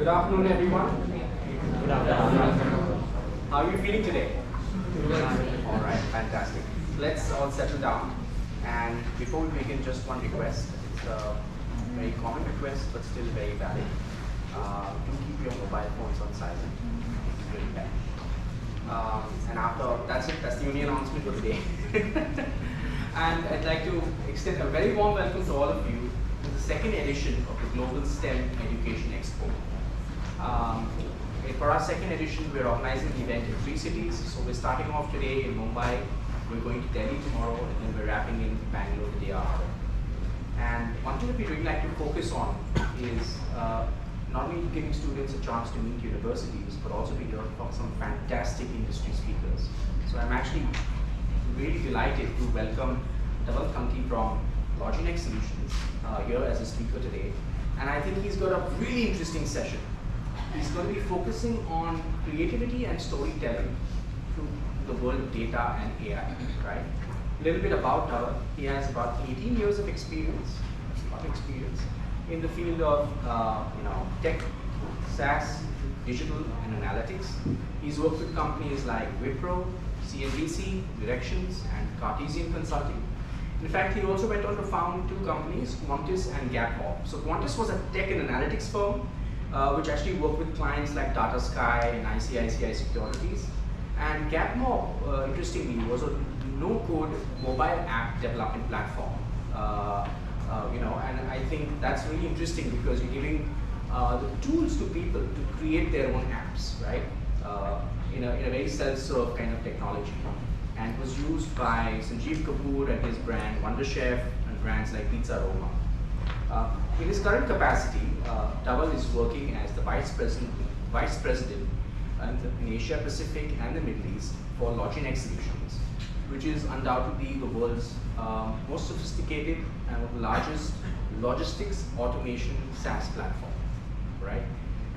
Good afternoon, everyone. Good afternoon. How are you feeling today? All right, fantastic. Let's all settle down. And before we begin, just one request. It's a very common request, but still very valid. Do keep your mobile phones on silent. It's really bad. And after, that's it. That's the only announcement for today. And I'd like to extend a very warm welcome to all of you to the second edition of the Global STEM Education Expo. For our second edition, we're organizing the event in 3 cities. So we're starting off today in Mumbai, we're going to Delhi tomorrow, and then we're wrapping in Bangalore the day after. And one thing that we really like to focus on is not only giving students a chance to meet universities, but also to hear from some fantastic industry speakers. So I'm actually really delighted to welcome Dhaval Thanki from Loginex Solutions here as a speaker today. And I think he's got a really interesting session. He's going to be focusing on creativity and storytelling through the world of data and AI, right? A little bit about Dhaval. He has about 18 years of experience, in the field of tech, SaaS, digital, and analytics. He's worked with companies like Wipro, CNBC, Directions, and Cartesian Consulting. In fact, he also went on to found 2 companies, Qantas and Gapmore. So Qantas was a tech and analytics firm which actually worked with clients like Tata Sky and ICICI Securities. And Gapmore, interestingly, was a no-code mobile app development platform. And I think that's really interesting because you're giving the tools to people to create their own apps, right? In a very self-serve kind of technology. And it was used by Sanjeev Kapoor and his brand Wonder Chef and brands like Pizza Roma. In his current capacity, Dhaval is working as the Vice President in Asia Pacific and the Middle East for Loginex Solutions, which is undoubtedly the world's most sophisticated and one of the largest logistics automation SaaS platform, right?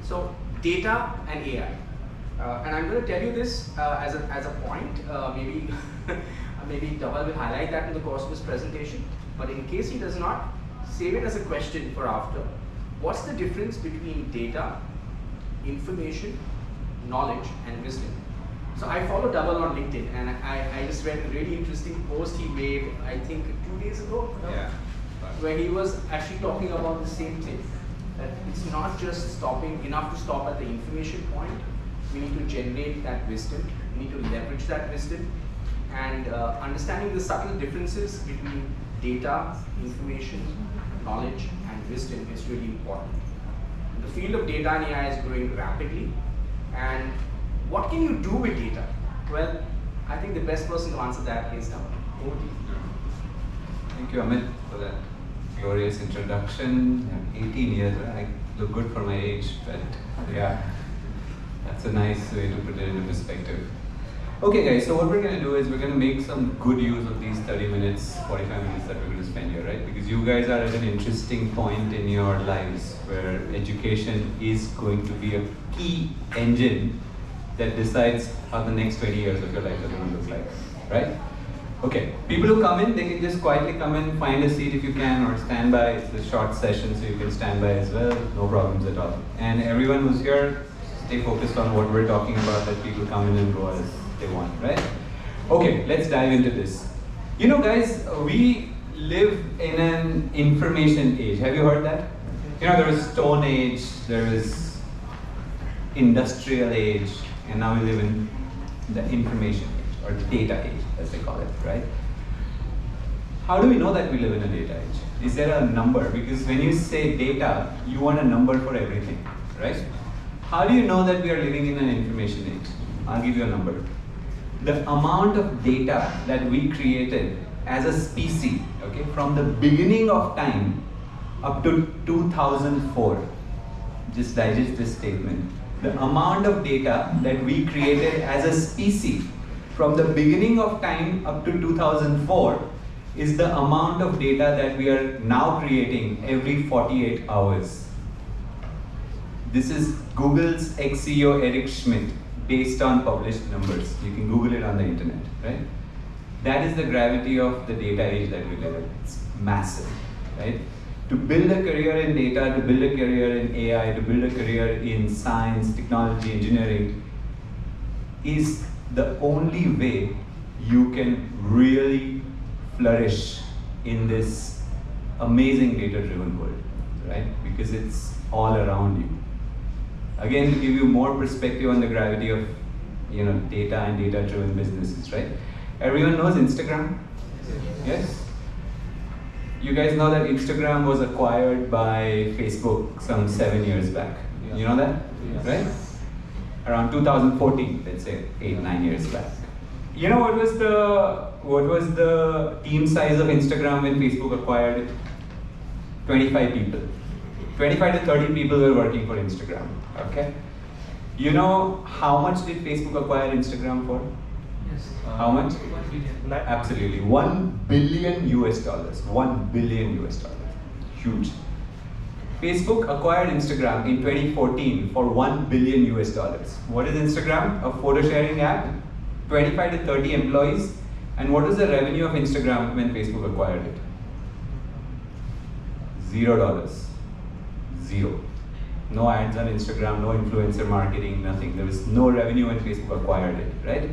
So data and AI. And I'm going to tell you this as a point. Maybe Dhaval will highlight that in the course of his presentation. But in case he does not, save it as a question for after. What's the difference between data, information, knowledge, and wisdom? So I follow Dhaval on LinkedIn, and I just read a really interesting post he made, I think 2 days ago, where he was actually talking about the same thing. That it's not just enough to stop at the information point. We need to generate that wisdom. We need to leverage that wisdom. And understanding the subtle differences between data, information, knowledge, and wisdom is really important. The field of data and AI is growing rapidly. And what can you do with data? Well, I think the best person to answer that is Dhaval. Over to you. Thank you, Amit, for that glorious introduction. 18 years, I look good for my age, but yeah, that's a nice way to put it into perspective. Okay guys, so what we're going to do is we're going to make some good use of these 30 minutes, 45 minutes that we're going to spend here, right? Because you guys are at an interesting point in your lives where education is going to be a key engine that decides how the next 20 years of your life are going to look like, right? Okay, people who come in, they can just quietly come in, find a seat if you can, or stand by. It's a short session, so you can stand by as well, no problems at all. And everyone who's here, stay focused on what we're talking about, that people come in and go as they want, right? Okay, let's dive into this. You know guys, we live in an information age. Have you heard that? You know, there was Stone Age, there is Industrial Age, and now we live in the information age, or the data age, as they call it, right? How do we know that we live in a data age? Is there a number? Because when you say data, you want a number for everything, right? How do you know that we are living in an information age? I'll give you a number. The amount of data that we created as a species, okay, from the beginning of time up to 2004, just digest this statement. The amount of data that we created as a species from the beginning of time up to 2004 is the amount of data that we are now creating every 48 hours. This is Google's ex-CEO Eric Schmidt, based on published numbers. You can Google it on the internet, right? That is the gravity of the data age that we live in. It's massive, right? To build a career in data, to build a career in AI, to build a career in science, technology, engineering, is the only way you can really flourish in this amazing data-driven world, right? Because it's all around you. Again, to give you more perspective on the gravity of data and data-driven businesses, right? Everyone knows Instagram? Yes? You guys know that Instagram was acquired by Facebook some 7 years back. You know that? Yes. Right? Around 2014, let's say 8-9 years back. You know what was the team size of Instagram when Facebook acquired it? 25 people. 25 to 30 people were working for Instagram. Okay? You know how much did Facebook acquire Instagram for? Yes. How much? 1 billion. Absolutely. $1 billion US. $1 billion US. Huge. Facebook acquired Instagram in 2014 for $1 billion US. What is Instagram? A photo sharing app, 25 to 30 employees. And what is the revenue of Instagram when Facebook acquired it? $0. Zero. No ads on Instagram, no influencer marketing, nothing. There was no revenue when Facebook acquired it, right?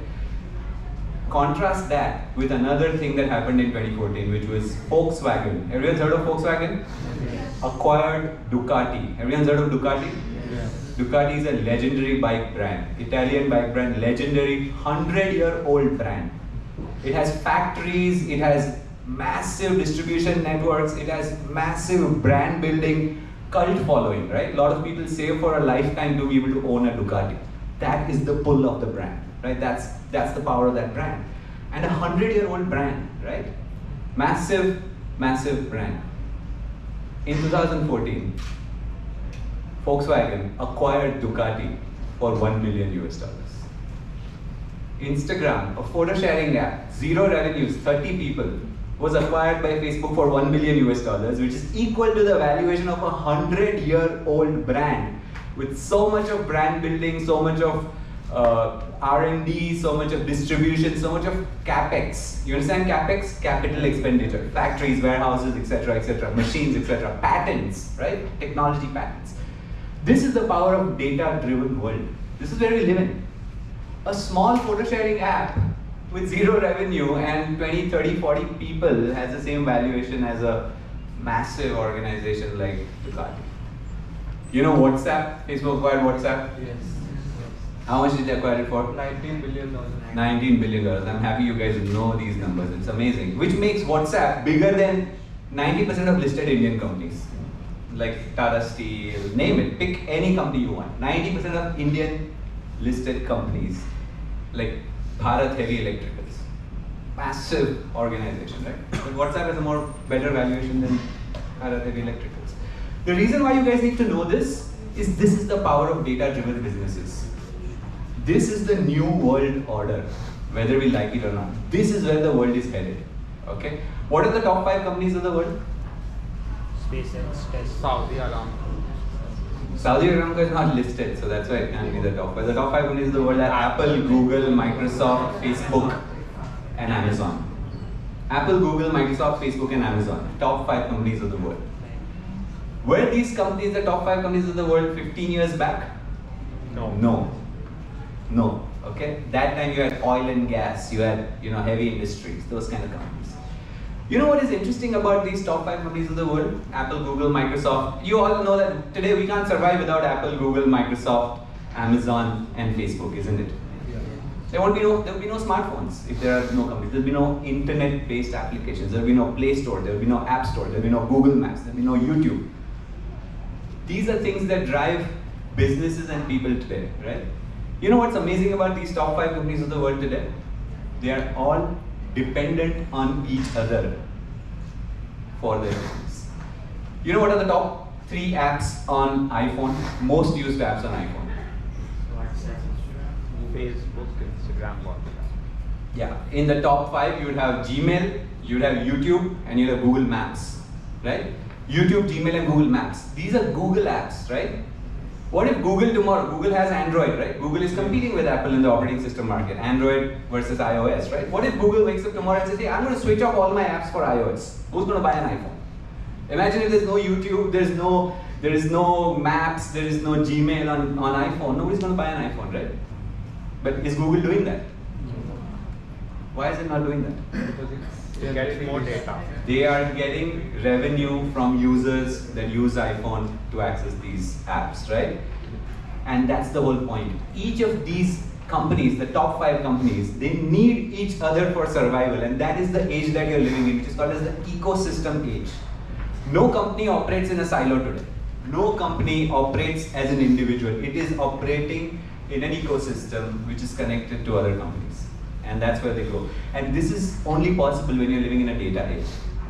Contrast that with another thing that happened in 2014, which was Volkswagen. Everyone's heard of Volkswagen? Yes. Acquired Ducati. Everyone's heard of Ducati? Yes. Ducati is a legendary bike brand, Italian bike brand, legendary 100-year-old brand. It has factories, it has massive distribution networks, it has massive brand building, cult following, right? A lot of people save for a lifetime to be able to own a Ducati. That is the pull of the brand, right? That's the power of that brand. And a 100-year-old brand, right? Massive, massive brand. In 2014, Volkswagen acquired Ducati for $1 billion US. Instagram, a photo sharing app, zero revenues, 30 people, was acquired by Facebook for $1 billion US, which is equal to the valuation of a 100-year-old brand with so much of brand building, so much of R&D, so much of distribution, so much of capex. You understand capex? Capital expenditure, factories, warehouses, etc., machines, etc., patents, right? Technology patents. This is the power of data-driven world. This is where we live in. A small photo sharing app with zero revenue and 20, 30, 40 people has the same valuation as a massive organization like Ducati. You know WhatsApp? Facebook acquired WhatsApp. Yes. How much did they acquire it for? $19 billion. $19 billion. I'm happy you guys know these numbers. It's amazing. Which makes WhatsApp bigger than 90% of listed Indian companies. Like Tata Steel, name it. Pick any company you want. 90% of Indian listed companies, like Bharat Heavy Electricals. Massive organization, right? But WhatsApp has a better valuation than Bharat Heavy Electricals. The reason why you guys need to know this is the power of data-driven businesses. This is the new world order, whether we like it or not. This is where the world is headed. Okay? What are the top 5 companies of the world? SpaceX, Tesla, Saudi Aramco. Saudi Aramco is not listed, so that's why it can't be the top 5. The top 5 companies of the world are Apple, Google, Microsoft, Facebook, and Amazon. Apple, Google, Microsoft, Facebook, and Amazon. Top 5 companies of the world. Were these companies the top 5 companies of the world 15 years back? No. Okay? That time you had oil and gas, you had heavy industries, those kind of companies. You know what is interesting about these top 5 companies of the world? Apple, Google, Microsoft. You all know that today we can't survive without Apple, Google, Microsoft, Amazon, and Facebook, isn't it? Yeah. There will be no smartphones if there are no companies. There will be no internet-based applications. There will be no Play Store. There will be no App Store. There will be no Google Maps. There will be no YouTube. These are things that drive businesses and people today, right? You know what's amazing about these top 5 companies of the world today? They are all dependent on each other for their business. You know what are the top 3 apps on iPhone? Most used apps on iPhone. WhatsApp, Facebook, Instagram, WhatsApp. Yeah, in the top 5 you would have Gmail, you would have YouTube, and you would have Google Maps, right? YouTube, Gmail, and Google Maps. These are Google apps, right? What if Google tomorrow, Google has Android, right? Google is competing with Apple in the operating system market, Android versus iOS, right? What if Google wakes up tomorrow and says, hey, I'm going to switch off all my apps for iOS. Who's going to buy an iPhone? Imagine if there's no YouTube, there is no Maps, there is no Gmail on iPhone. Nobody's going to buy an iPhone, right? But is Google doing that? Why is it not doing that? Because It gets more data. They are getting revenue from users that use iPhone to access these apps, right? And that's the whole point. Each of these companies, the top 5 companies, they need each other for survival, and that is the age that you're living in, which is called as the ecosystem age. No company operates in a silo today. No company operates as an individual. It is operating in an ecosystem which is connected to other companies. And that's where they go. And this is only possible when you're living in a data age,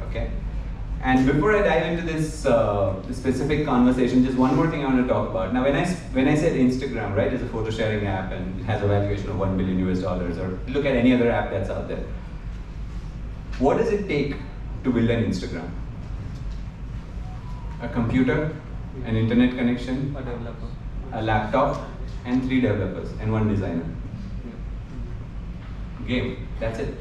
okay? And before I dive into this specific conversation, just one more thing I want to talk about. Now, when I said Instagram, right, is a photo sharing app and it has a valuation of $1 billion US, or look at any other app that's out there. What does it take to build an Instagram? A computer, an internet connection, a developer. a laptop, and 3 developers and 1 designer. Game, that's it.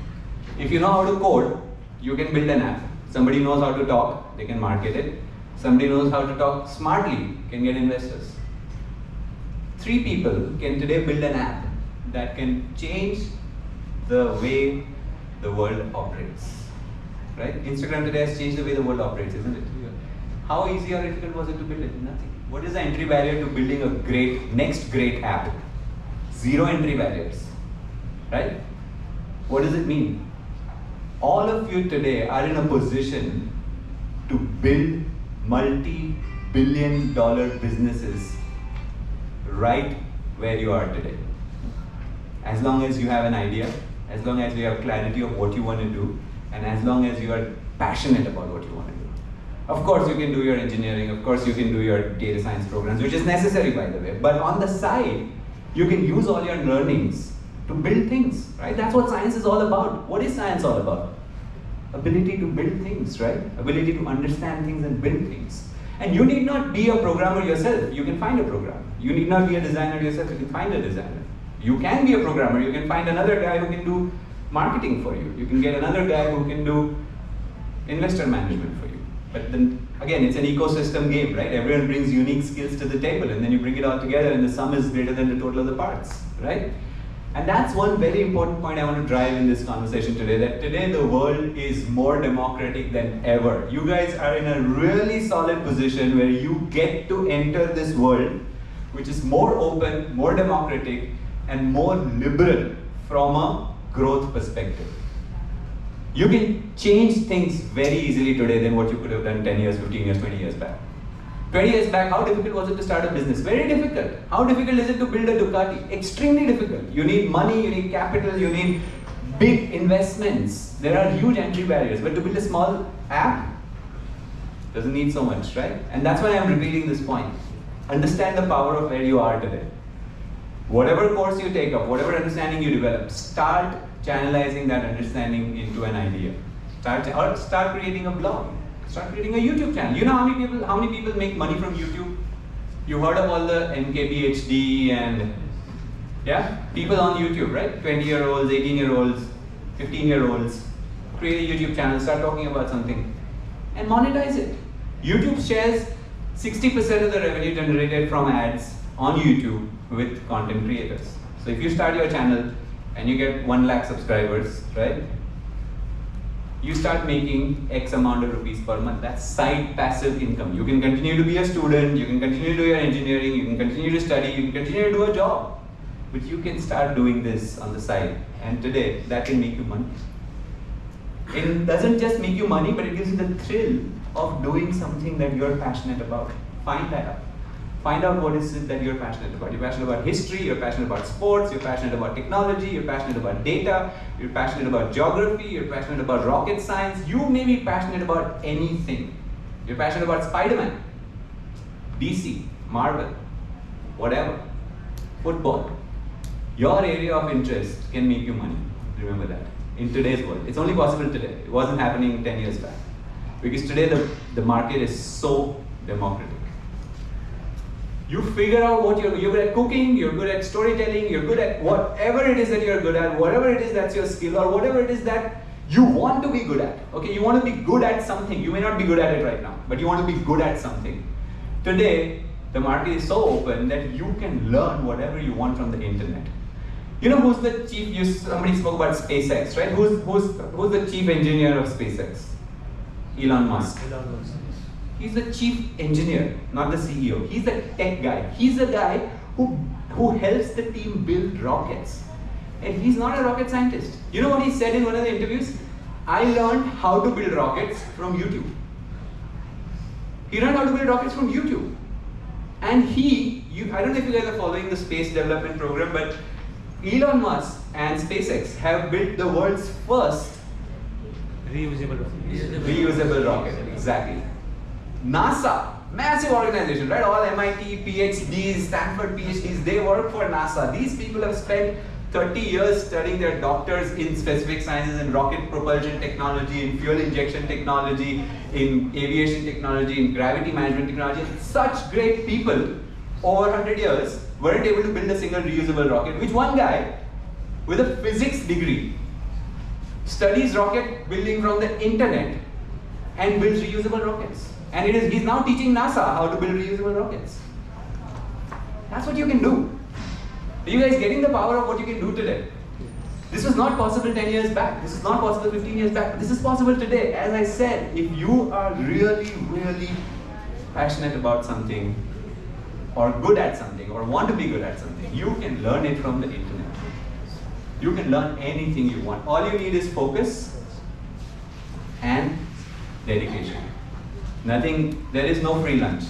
If you know how to code, you can build an app. Somebody knows how to talk, they can market it. Somebody knows how to talk smartly, can get investors. 3 people can today build an app that can change the way the world operates. Right? Instagram today has changed the way the world operates, isn't it? Yeah. How easy or difficult was it to build it? Nothing. What is the entry barrier to building a next great app? 0 entry barriers. Right? What does it mean? All of you today are in a position to build multi-billion-dollar businesses right where you are today. As long as you have an idea, as long as you have clarity of what you want to do, and as long as you are passionate about what you want to do. Of course, you can do your engineering, of course, you can do your data science programs, which is necessary, by the way. But on the side, you can use all your learnings to build things, right? That's what science is all about. What is science all about? Ability to build things, right? Ability to understand things and build things. And you need not be a programmer yourself. You can find a programmer. You need not be a designer yourself. You can find a designer. You can be a programmer. You can find another guy who can do marketing for you. You can get another guy who can do investor management for you. But then, again, it's an ecosystem game, right? Everyone brings unique skills to the table, and then you bring it all together, and the sum is greater than the total of the parts, right? And that's one very important point I want to drive in this conversation today, that today the world is more democratic than ever. You guys are in a really solid position where you get to enter this world which is more open, more democratic, and more liberal from a growth perspective. You can change things very easily today than what you could have done 10 years, 15 years, 20 years back. 20 years back, how difficult was it to start a business? Very difficult. How difficult is it to build a Ducati? Extremely difficult. You need money, you need capital, you need big investments. There are huge entry barriers. But to build a small app, doesn't need so much, right? And that's why I'm repeating this point. Understand the power of where you are today. Whatever course you take up, whatever understanding you develop, start channelizing that understanding into an idea. Start creating a blog. Start creating a YouTube channel. You know how many people make money from YouTube? You heard of all the MKBHD and people on YouTube, right? 20-year-olds, 18-year-olds, 15-year-olds. Create a YouTube channel, start talking about something, and monetize it. YouTube shares 60% of the revenue generated from ads on YouTube with content creators. So if you start your channel and you get 1 lakh subscribers, right? You start making X amount of rupees per month. That's side passive income. You can continue to be a student, you can continue to do your engineering, you can continue to study, you can continue to do a job. But you can start doing this on the side. And today, that can make you money. It doesn't just make you money, but it gives you the thrill of doing something that you're passionate about. Find that out. Find out what is it that you're passionate about. You're passionate about history, you're passionate about sports, you're passionate about technology, you're passionate about data, you're passionate about geography, you're passionate about rocket science. You may be passionate about anything. You're passionate about Spider-Man, DC, Marvel, whatever, football. Your area of interest can make you money. Remember that. In today's world. It's only possible today. It wasn't happening 10 years back. Because today the market is so democratic. You figure out what you're good at cooking, you're good at storytelling, you're good at whatever it is that you're good at, whatever it is that's your skill, or whatever it is that you want to be good at. Okay, you want to be good at something. You may not be good at it right now, but you want to be good at something. Today, the market is so open that you can learn whatever you want from the internet. You know who's the chief? Somebody spoke about SpaceX, right? Who's the chief engineer of SpaceX? Elon Musk. He's the chief engineer, not the CEO. He's the tech guy. He's the guy who helps the team build rockets. And he's not a rocket scientist. You know what he said in one of the interviews? I learned how to build rockets from YouTube. He learned how to build rockets from YouTube. And I don't know if you guys are following the space development program, but Elon Musk and SpaceX have built the world's first reusable rocket. Exactly. NASA, massive organization, right? All MIT PhDs, Stanford PhDs, they work for NASA. These people have spent 30 years studying, their doctors in specific sciences, in rocket propulsion technology, in fuel injection technology, in aviation technology, in gravity management technology. Such great people over 100 years weren't able to build a single reusable rocket, which one guy with a physics degree studies rocket building from the internet and builds reusable rockets. And he's now teaching NASA how to build reusable rockets. That's what you can do. Are you guys getting the power of what you can do today? This was not possible 10 years back. This is not possible 15 years back. This is possible today. As I said, if you are really, really passionate about something, or good at something, or want to be good at something, you can learn it from the internet. You can learn anything you want. All you need is focus and dedication. There is no free lunch.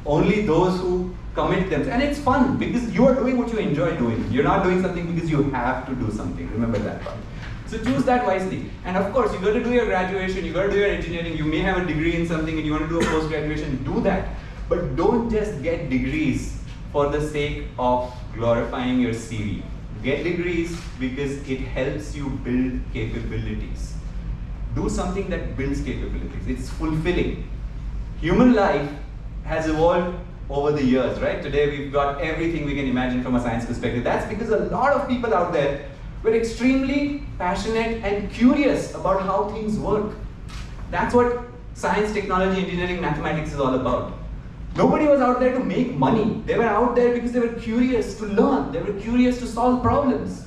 Only those who commit themselves. And it's fun because you are doing what you enjoy doing. You're not doing something because you have to do something. Remember that part. So choose that wisely. And of course, you got to do your graduation, you got to do your engineering, you may have a degree in something and you want to do a post-graduation, do that. But don't just get degrees for the sake of glorifying your CV. Get degrees because it helps you build capabilities. Do something that builds capabilities. It's fulfilling. Human life has evolved over the years, right? Today we've got everything we can imagine from a science perspective. That's because a lot of people out there were extremely passionate and curious about how things work. That's what science, technology, engineering, mathematics is all about. Nobody was out there to make money. They were out there because they were curious to learn. They were curious to solve problems.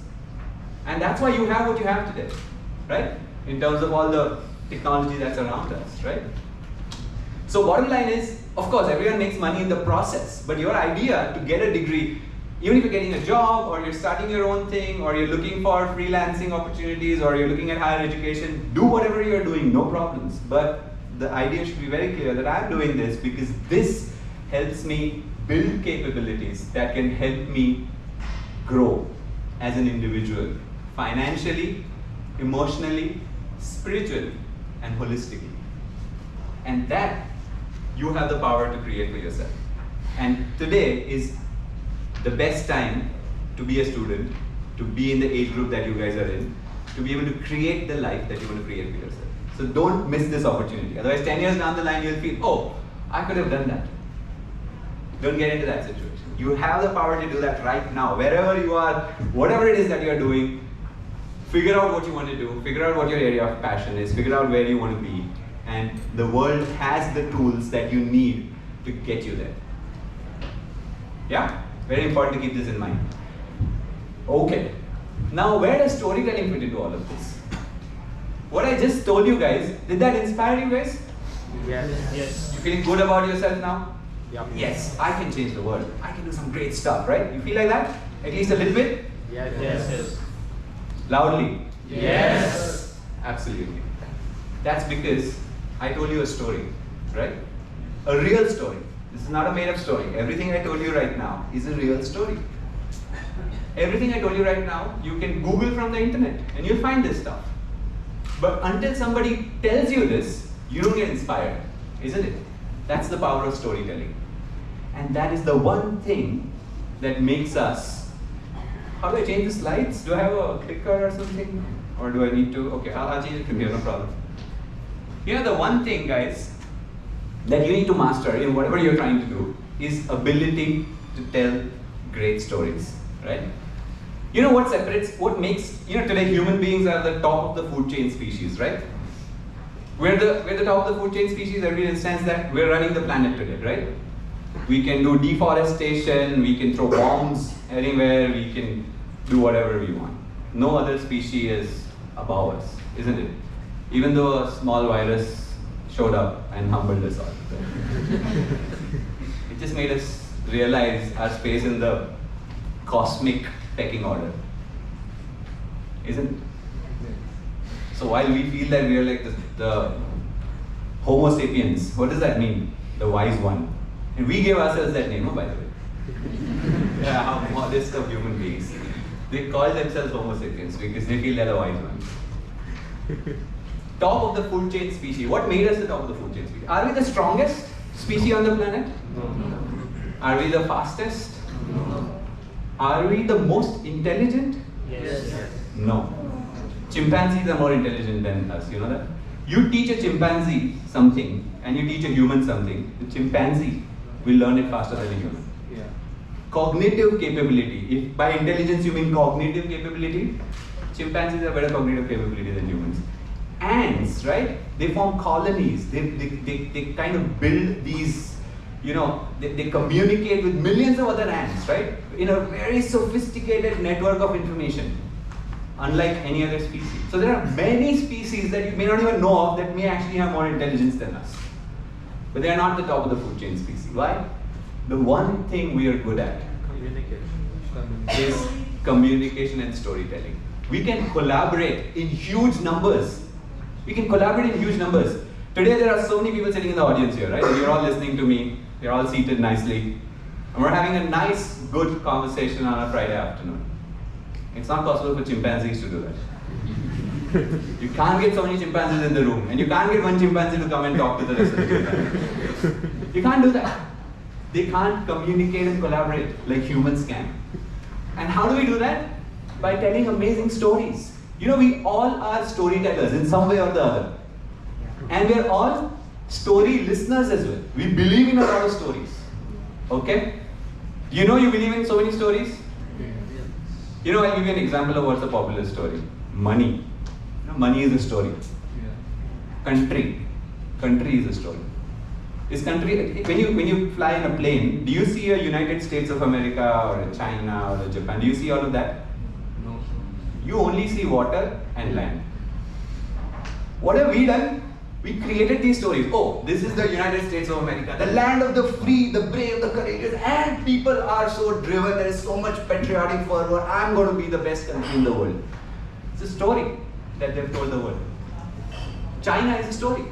And that's why you have what you have today, right? In terms of all the technology that's around us, right? So bottom line is, of course, everyone makes money in the process, but your idea to get a degree, even if you're getting a job or you're starting your own thing or you're looking for freelancing opportunities or you're looking at higher education, do whatever you're doing, no problems. But the idea should be very clear that I'm doing this because this helps me build capabilities that can help me grow as an individual, financially, emotionally, spiritually, and holistically. And that you have the power to create for yourself. And today is the best time to be a student, to be in the age group that you guys are in, to be able to create the life that you want to create for yourself. So don't miss this opportunity. Otherwise, 10 years down the line, you'll feel, oh, I could have done that. Don't get into that situation. You have the power to do that right now. Wherever you are, whatever it is that you're doing, figure out what you want to do, figure out what your area of passion is, figure out where you want to be. And the world has the tools that you need to get you there. Yeah? Very important to keep this in mind. Okay. Now, where does storytelling fit into all of this? What I just told you guys, did that inspire you guys? Yes. You feeling good about yourself now? Yep. Yes, I can change the world. I can do some great stuff, right? You feel like that? At least a little bit? Yes. Loudly? Yes. Absolutely. That's because I told you a story, right? A real story. This is not a made-up story. Everything I told you right now is a real story. Everything I told you right now, you can Google from the internet and you'll find this stuff. But until somebody tells you this, you don't get inspired, isn't it? That's the power of storytelling. And that is the one thing that makes us... How do I change the slides? Do I have a clicker or something? Or do I need to? Okay, I'll change it from here, no problem. You know, the one thing, guys, that you need to master in whatever you're trying to do is ability to tell great stories, right? You know what separates, what makes, today human beings are the top of the food chain species, right? We're the top of the food chain species. Everybody understands that we're running the planet today, right? We can do deforestation, we can throw bombs anywhere, we can do whatever we want. No other species is above us, isn't it? Even though a small virus showed up and humbled us all. It just made us realize our space in the cosmic pecking order, isn't it? So while we feel that we are like the Homo sapiens, what does that mean? The wise one. And we gave ourselves that name, by the way. Yeah, how modest of human beings. They call themselves Homo sapiens because they feel they're the wise one. Top of the food chain species. What made us the top of the food chain species? Are we the strongest species on the planet? No. Are we the fastest? No. Are we the most intelligent? Yes. No. Chimpanzees are more intelligent than us, you know that? You teach a chimpanzee something and you teach a human something, the chimpanzee will learn it faster than a human. Yeah. Cognitive capability. If by intelligence you mean cognitive capability, chimpanzees have better cognitive capability than humans. Ants, right? They form colonies. They kind of build these, they communicate with millions of other ants, right? In a very sophisticated network of information, unlike any other species. So there are many species that you may not even know of that may actually have more intelligence than us. But they are not the top of the food chain species. Why? The one thing we are good at is communication and storytelling. We can collaborate in huge numbers. Today there are so many people sitting in the audience here, right? And you're all listening to me. You're all seated nicely. And we're having a nice, good conversation on a Friday afternoon. It's not possible for chimpanzees to do that. You can't get so many chimpanzees in the room, and you can't get one chimpanzee to come and talk to the rest of the chimpanzees. You can't do that. They can't communicate and collaborate like humans can. And how do we do that? By telling amazing stories. We all are storytellers in some way or the other. And we're all story listeners as well. We believe in a lot of stories. Okay? You believe in so many stories? I'll give you an example of what's a popular story. Money. Money is a story. Country is a story. When you fly in a plane, do you see a United States of America or a China or a Japan? Do you see all of that? No. You only see water and land. What have we done? We created these stories. Oh, this is the United States of America, the land of the free, the brave, the courageous, and people are so driven. There is so much patriotic fervor. I'm going to be the best country in the world. It's a story that they've told the world. China is a story.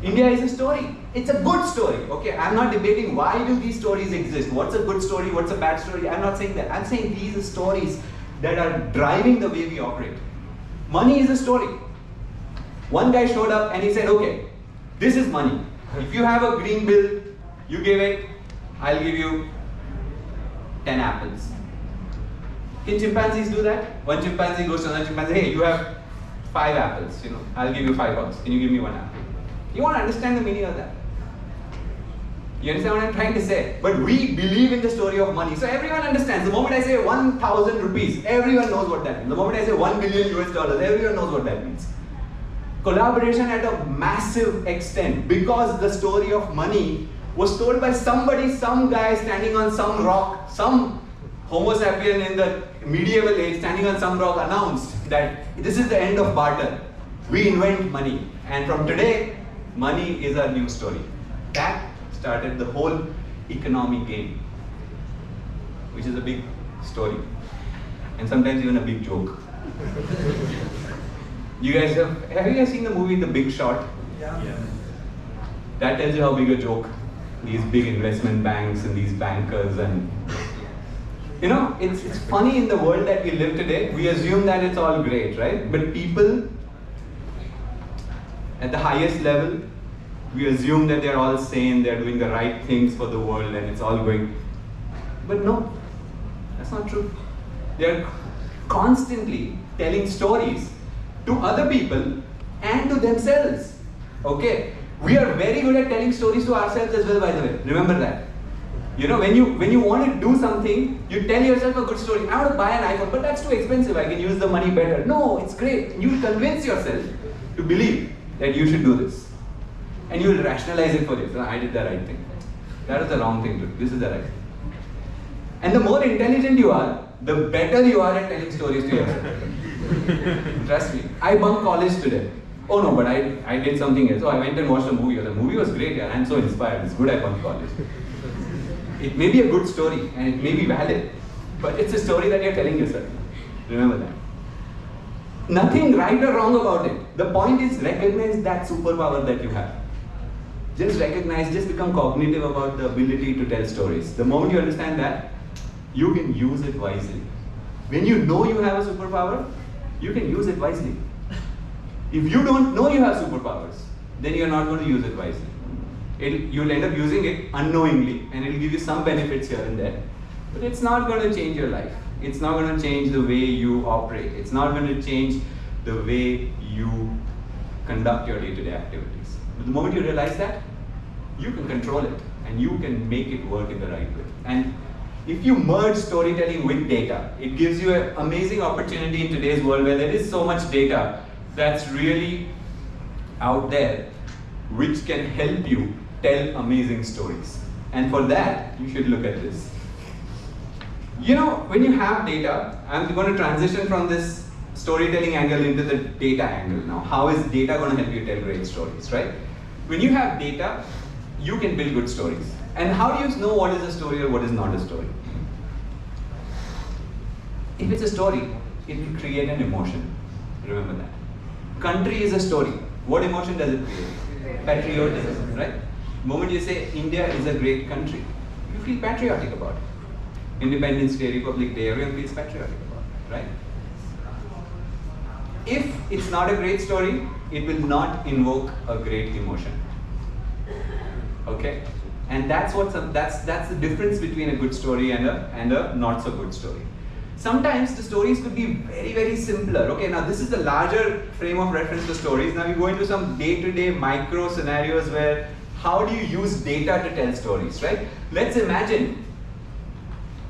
India is a story. It's a good story. Okay, I'm not debating why do these stories exist. What's a good story? What's a bad story? I'm not saying that. I'm saying these are stories that are driving the way we operate. Money is a story. One guy showed up and he said, okay, this is money. If you have a green bill, you give it, I'll give you 10 apples. Can chimpanzees do that? One chimpanzee goes to another chimpanzee, hey, you have 5 apples, I'll give you $5. Can you give me 1 apple? You want to understand the meaning of that? You understand what I'm trying to say? But we believe in the story of money. So everyone understands. The moment I say 1,000 rupees, everyone knows what that means. The moment I say $1 billion US, everyone knows what that means. Collaboration at a massive extent, because the story of money was told by somebody, some guy standing on some rock, some Homo sapien in the medieval age standing on some rock announced that this is the end of barter. We invent money. And from today, money is our new story. That started the whole economic game, which is a big story. And sometimes even a big joke. Have you guys seen the movie The Big Short? Yeah. That tells you how big a joke these big investment banks and these bankers and it's funny in the world that we live today. We assume that it's all great, right? But people at the highest level, we assume that they're all sane, they're doing the right things for the world and it's all going. But no, that's not true. They're constantly telling stories to other people and to themselves. Okay? We are very good at telling stories to ourselves as well, by the way. Remember that. You know, when you want to do something, you tell yourself a good story. I want to buy an iPhone, but that's too expensive. I can use the money better. No, it's great. You convince yourself to believe that you should do this. And you will rationalize it for yourself. I did the right thing. That is the wrong thing to do. This is the right thing. And the more intelligent you are, the better you are at telling stories to yourself. Trust me. I bunked college today. Oh no, but I did something else. Oh, I went and watched a movie. The movie was great, yeah. I'm so inspired. It's good I bunked college. It may be a good story and it may be valid, but it's a story that you're telling yourself. Remember that. Nothing right or wrong about it. The point is, recognize that superpower that you have. Just recognize, just become cognitive about the ability to tell stories. The moment you understand that, you can use it wisely. When you know you have a superpower, you can use it wisely. If you don't know you have superpowers, then you're not going to use it wisely. You'll end up using it unknowingly, and it'll give you some benefits here and there. But it's not going to change your life. It's not going to change the way you operate. It's not going to change the way you conduct your day-to-day activities. But the moment you realize that, you can control it, and you can make it work in the right way. And if you merge storytelling with data, it gives you an amazing opportunity in today's world where there is so much data that's really out there, which can help you tell amazing stories. And for that, you should look at this. You know, when you have data, I'm going to transition from this storytelling angle into the data angle now. How is data going to help you tell great stories, right? When you have data, you can build good stories. And how do you know what is a story or what is not a story? If it's a story, it will create an emotion. Remember that. Country is a story. What emotion does it create? Patriotism, right? The moment you say India is a great country, you feel patriotic about it. Independence Day, Republic Day, everyone feels patriotic about it, right? If it's not a great story, it will not invoke a great emotion. Okay? And that's the difference between a good story and a not so good story. Sometimes the stories could be very, very simpler. Okay, now this is the larger frame of reference to stories. Now we go into some day-to-day micro scenarios where how do you use data to tell stories, right? Let's imagine,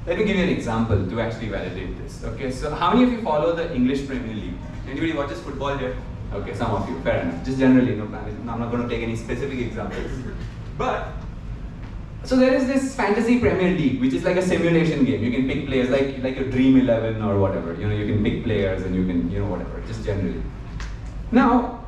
let me give you an example to actually validate this. Okay, so how many of you follow the English Premier League? Anybody watches football here? Okay, some of you, fair enough. Just generally, no, I'm not going to take any specific examples. But so there is this fantasy Premier League, which is like a simulation game. You can pick players like your Dream 11 or whatever. You know, you can pick players and you can, you know, whatever, just generally. Now,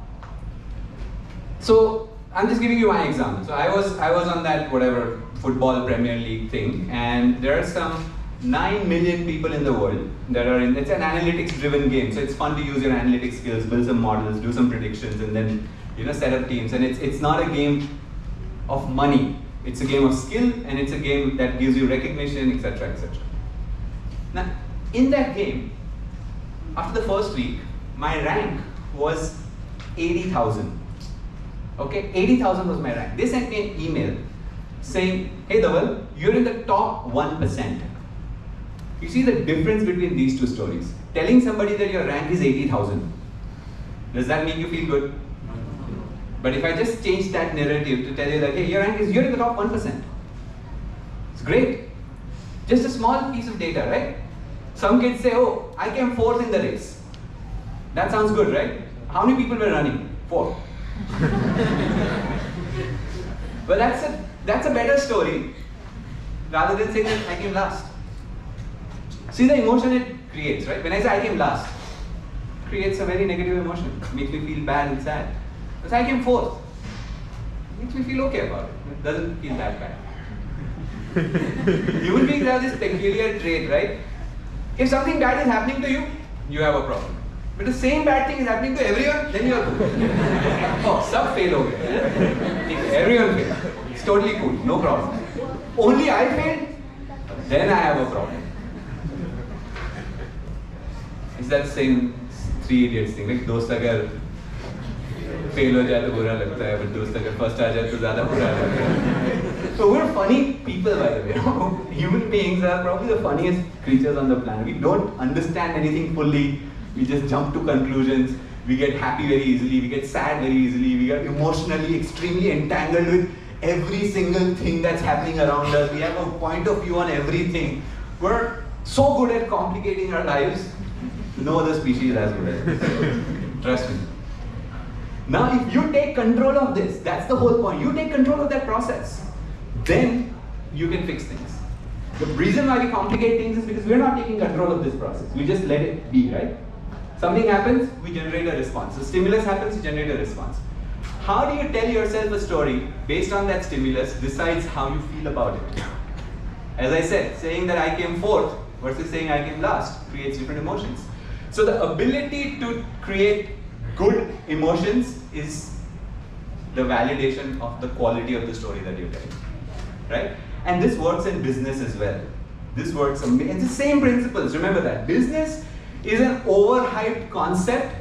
so I'm just giving you one example. So I was on that whatever football Premier League thing, and there are some 9 million people in the world that are in, it's an analytics driven game. So it's fun to use your analytics skills, build some models, do some predictions, and then, you know, set up teams. And it's not a game of money. It's a game of skill, and it's a game that gives you recognition, etc., etc. Now, in that game, after the first week, my rank was 80,000. Okay, 80,000 was my rank. They sent me an email saying, hey Dhaval, you're in the top 1%. You see the difference between these two stories. Telling somebody that your rank is 80,000, does that make you feel good? But if I just change that narrative to tell you that, hey, your rank is, you're in the top 1%. It's great. Just a small piece of data, right? Some kids say, oh, I came 4th in the race. That sounds good, right? How many people were running? 4. But that's a better story rather than saying that I came last. See the emotion it creates, right? When I say I came last, it creates a very negative emotion. It makes me feel bad and sad. Because I came 4th. It makes me feel okay about it. It doesn't feel that bad. Human beings have this peculiar trait, right? If something bad is happening to you, you have a problem. But the same bad thing is happening to everyone, then you are cool. Oh, sab fail ho gaye. Everyone failed. It's totally cool, no problem. Only I failed, then I have a problem. It's that same Three Idiots thing, like dost agar fail हो जाए तो बुरा लगता है, but दोस्त अगर first आ जाए तो ज़्यादा बुरा लगता है. So we're funny people, by the way. Human beings are probably the funniest creatures on the planet. We don't understand anything fully. We just jump to conclusions. We get happy very easily. We get sad very easily. We get emotionally extremely entangled with every single thing that's happening around us. We have a point of view on everything. We're so good at complicating our lives. No other species is as good at it. Trust me. Now, if you take control of this, that's the whole point. You take control of that process, then you can fix things. The reason why we complicate things is because we're not taking control of this process. We just let it be, right? Something happens, we generate a response. The stimulus happens, you generate a response. How do you tell yourself a story based on that stimulus decides how you feel about it? As I said, saying that I came fourth versus saying I came last creates different emotions. So the ability to create good emotions is the validation of the quality of the story that you're telling, right? And this works in business as well. This works, it's the same principles, remember that. Business is an overhyped concept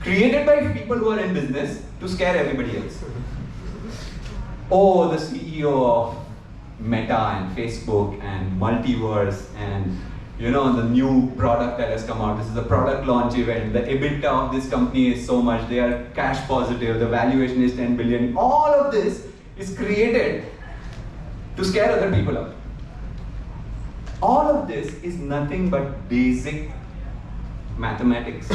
created by people who are in business to scare everybody else. Oh, the CEO of Meta and Facebook and Multiverse and the new product that has come out. This is a product launch event. The EBITDA of this company is so much. They are cash positive. The valuation is 10 billion. All of this is created to scare other people out. All of this is nothing but basic mathematics,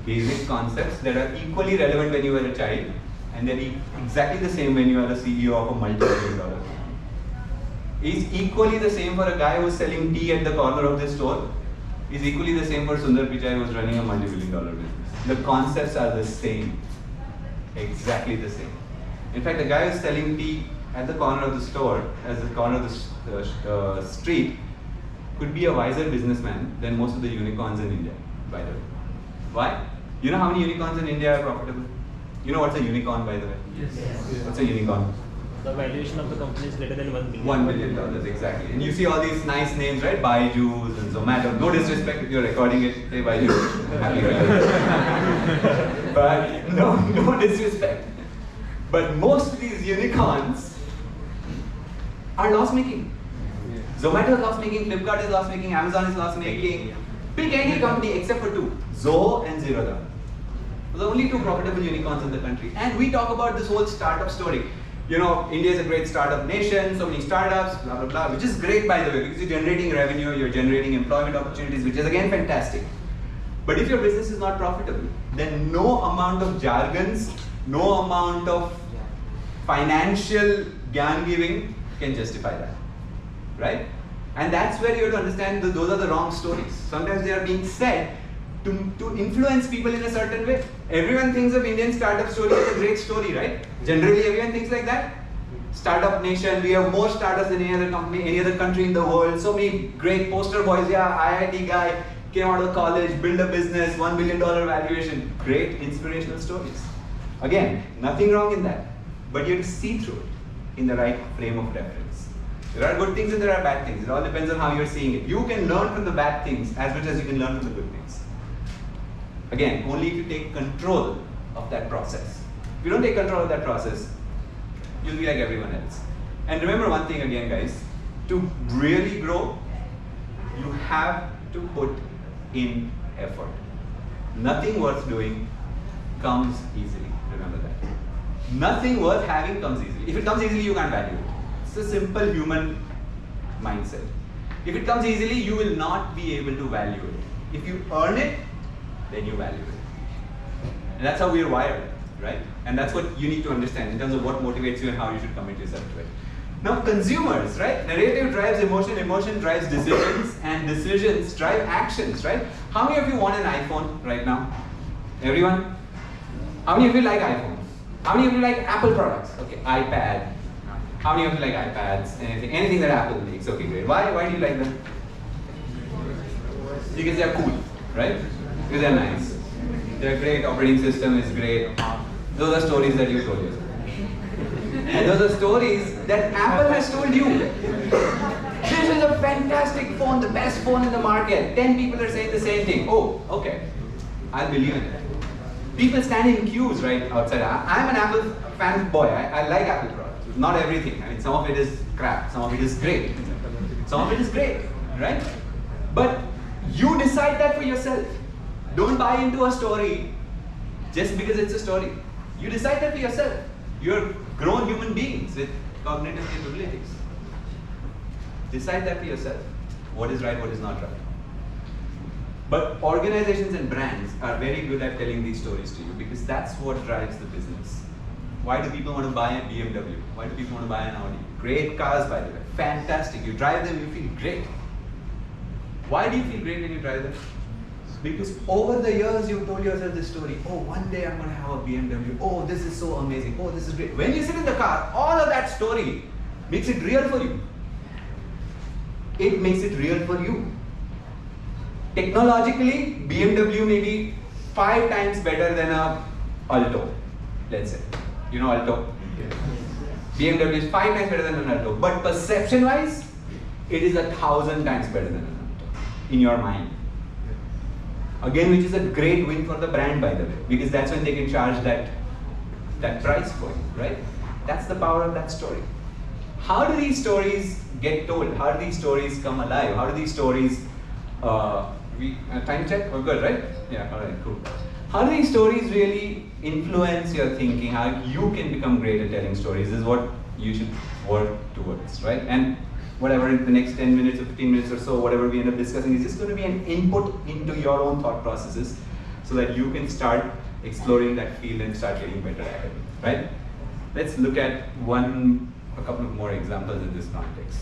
basic concepts that are equally relevant when you were a child, and they're exactly the same when you are a CEO of a multi-billion dollar company. Is equally the same for a guy who's selling tea at the corner of this store. Is equally the same for Sundar Pichai who's running a multi-billion dollar business. The concepts are the same, exactly the same. In fact, the guy who's selling tea at the corner of the store, at the corner of the street, could be a wiser businessman than most of the unicorns in India, by the way. Why? You know how many unicorns in India are profitable? You know what's a unicorn, by the way? Yes. What's a unicorn? The valuation of the company is greater than $1 billion. $1 billion, exactly. And you see all these nice names, right? Byju's and Zomato. No disrespect if you're recording it. Hey, Byju. Happy birthday. But no disrespect. But most of these unicorns are loss-making. Zomato is loss-making, Flipkart is loss-making, Amazon is loss-making. Pick any company except for two, Zoho and Zerodha. The only two profitable unicorns in the country. And we talk about this whole startup story. India is a great startup nation, so many startups, blah, blah, blah, which is great, by the way, because you're generating revenue, you're generating employment opportunities, which is again fantastic. But if your business is not profitable, then no amount of jargons, no amount of financial gyan giving can justify that, right? And that's where you have to understand that those are the wrong stories. Sometimes they are being said to influence people in a certain way. Everyone thinks of Indian startup story as a great story, right? Generally, everyone thinks like that. Startup nation, we have more startups than any other company, any other country in the world. So many great poster boys, IIT guy, came out of college, built a business, $1 billion valuation. Great inspirational stories. Again, nothing wrong in that. But you have to see through it in the right frame of reference. There are good things and there are bad things. It all depends on how you're seeing it. You can learn from the bad things as much as you can learn from the good things. Again, only if you take control of that process. If you don't take control of that process, you'll be like everyone else. And remember one thing again, guys, to really grow, you have to put in effort. Nothing worth doing comes easily, remember that. Nothing worth having comes easily. If it comes easily, you can't value it. It's a simple human mindset. If it comes easily, you will not be able to value it. If you earn it, then you value it. And that's how we are wired, right? And that's what you need to understand in terms of what motivates you and how you should commit yourself to it. Now, consumers, right? Narrative drives emotion, emotion drives decisions, and decisions drive actions, right? How many of you want an iPhone right now? Everyone? How many of you like iPhones? How many of you like Apple products? Okay, iPad. How many of you like iPads? Anything that Apple makes? Okay, great. Why do you like them? Because they're cool, right? Because they're nice. They're great, operating system is great. Those are stories that you told yourself. And those are stories that Apple has told you. This is a fantastic phone, the best phone in the market. 10 people are saying the same thing. Oh, okay. I'll believe in it. People stand in queues right outside. I'm an Apple fanboy. I like Apple products. Not everything. I mean, some of it is crap. Some of it is great. Some of it is great, right? But you decide that for yourself. Don't buy into a story just because it's a story. You decide that for yourself. You're grown human beings with cognitive capabilities. Decide that for yourself. What is right, what is not right. But organizations and brands are very good at telling these stories to you because that's what drives the business. Why do people want to buy a BMW? Why do people want to buy an Audi? Great cars, by the way. Fantastic. You drive them, you feel great. Why do you feel great when you drive them? Because over the years you've told yourself this story. Oh, one day I'm going to have a BMW. Oh, this is so amazing. Oh, this is great. When you sit in the car, all of that story makes it real for you. It makes it real for you. Technologically, BMW may be 5 times better than a Alto, let's say. You know Alto? BMW is 5 times better than an Alto. But perception-wise, it is 1,000 times better than an Alto in your mind. Again, which is a great win for the brand, by the way, because that's when they can charge that price for you, right? That's the power of that story. How do these stories get told? How do these stories come alive? How do these stories, time check? We're good, right? Yeah, all right, cool. How do these stories really influence your thinking? How you can become great at telling stories is what you should work towards, right? And whatever in the next 10 minutes or 15 minutes or so, whatever we end up discussing is just going to be an input into your own thought processes so that you can start exploring that field and start getting better at it, right? Let's look at a couple of more examples in this context.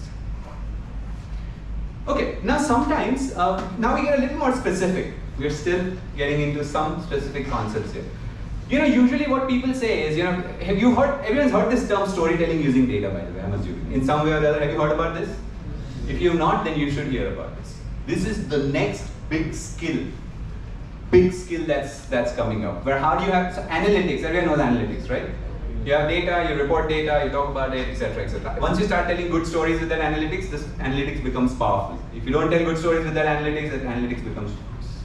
Okay, now sometimes, now we get a little more specific. We're still getting into some specific concepts here. You know, usually what people say is, you know, everyone's heard this term storytelling using data, by the way, I'm assuming. In some way or the other, have you heard about this? If you have not, then you should hear about this. This is the next big skill that's coming up. Where how do you have, so analytics, everyone knows analytics, right? You have data, you report data, you talk about it, etc., etc. Once you start telling good stories with that analytics, this analytics becomes powerful. If you don't tell good stories with that analytics becomes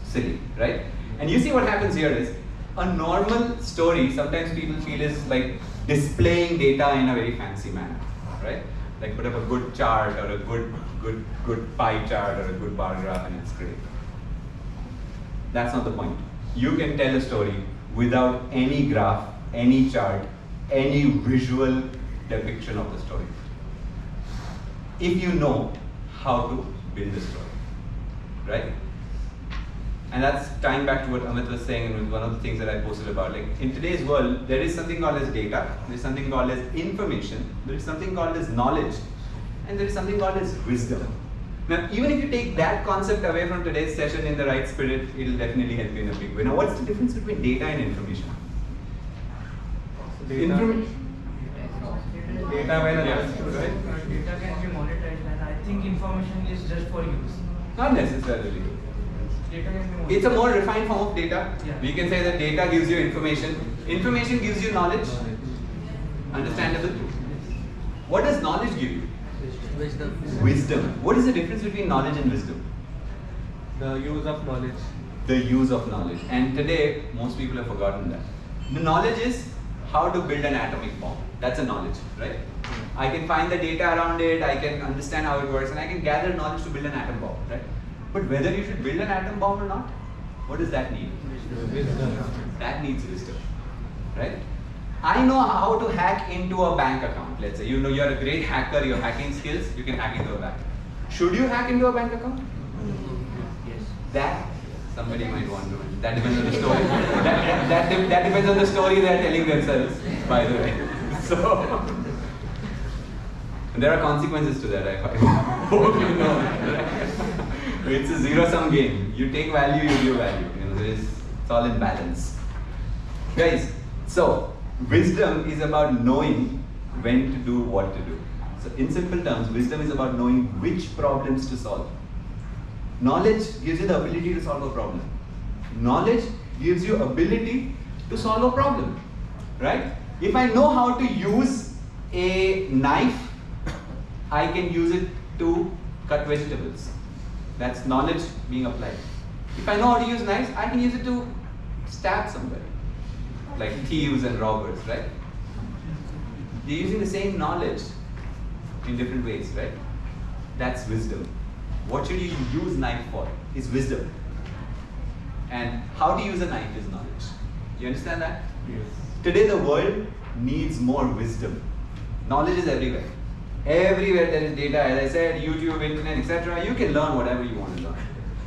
silly, right? And you see what happens here is, a normal story, sometimes people feel is like displaying data in a very fancy manner, right? Like put up a good chart or a good pie chart or a good bar graph and it's great. That's not the point. You can tell a story without any graph, any chart, any visual depiction of the story. If you know how to build a story, right? And that's tying back to what Amit was saying and one of the things that I posted about. Like in today's world, there is something called as data, there's something called as information, there is something called as knowledge, and there is something called as wisdom. Now, even if you take that concept away from today's session in the right spirit, it'll definitely help you in a big way. Now, what's the difference between data and information? Data when right? Data can be monetized, and I think information is just for use. Not necessarily. Data can be monetized. It's a more refined form of data. Yeah. We can say that data gives you information. Information gives you knowledge. Understandable? What does knowledge give you? Wisdom. What is the difference between knowledge and wisdom? The use of knowledge. The use of knowledge. And today, most people have forgotten that. The knowledge is how to build an atomic bomb. That's a knowledge, right? I can find the data around it, I can understand how it works, and I can gather knowledge to build an atom bomb, right? But whether you should build an atom bomb or not, what does that need? Wisdom. That needs wisdom, right? I know how to hack into a bank account. Let's say you know you're a great hacker, you have hacking skills, you can hack into a bank. Should you hack into a bank account? Yes. That somebody might want to. That depends on the story. that depends on the story they're telling themselves, by the way. So there are consequences to that. I hope you know. It's a zero-sum game. You take value, you give value. You know, it's all in balance, guys. So wisdom is about knowing when to do what to do. So in simple terms, wisdom is about knowing which problems to solve. Knowledge gives you the ability to solve a problem. Knowledge gives you ability to solve a problem, right? If I know how to use a knife, I can use it to cut vegetables. That's knowledge being applied. If I know how to use knives, I can use it to stab somebody, like thieves and robbers, right? They're using the same knowledge in different ways, right? That's wisdom. What should you use knife for is wisdom. And how to use a knife is knowledge. You understand that? Yes. Today the world needs more wisdom. Knowledge is everywhere. Everywhere there is data, as I said, YouTube, internet, etc. You can learn whatever you want to learn.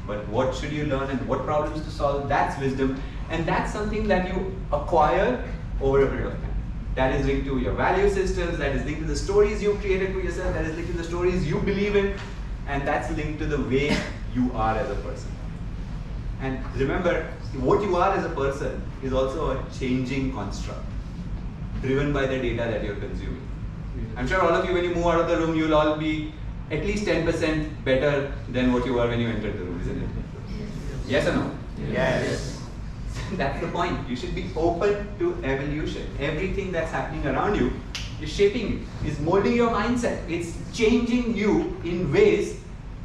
But what should you learn and what problems to solve, that's wisdom. And that's something that you acquire over a period of time. That is linked to your value systems, that is linked to the stories you've created for yourself, that is linked to the stories you believe in, and that's linked to the way you are as a person. And remember, what you are as a person is also a changing construct, driven by the data that you're consuming. I'm sure all of you, when you move out of the room, you'll all be at least 10% better than what you were when you entered the room, isn't it? Yes or no? Yes. That's the point. You should be open to evolution. Everything that's happening around you is shaping you, is molding your mindset. It's changing you in ways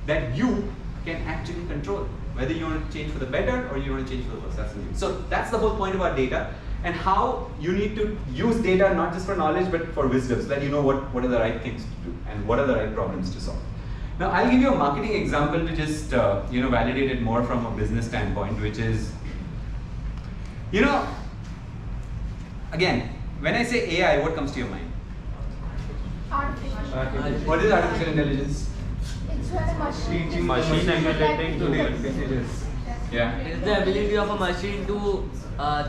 that you can actually control. Whether you want to change for the better or you want to change for the worse. So that's the whole point about data and how you need to use data not just for knowledge but for wisdom, so that you know what are the right things to do and what are the right problems to solve. Now I'll give you a marketing example to just validate it more from a business standpoint, which is, again, when I say AI, what comes to your mind? Artificial. What is artificial intelligence? It's very much Teaching Machine emulating to the decisions. Yeah. It's the ability of a machine to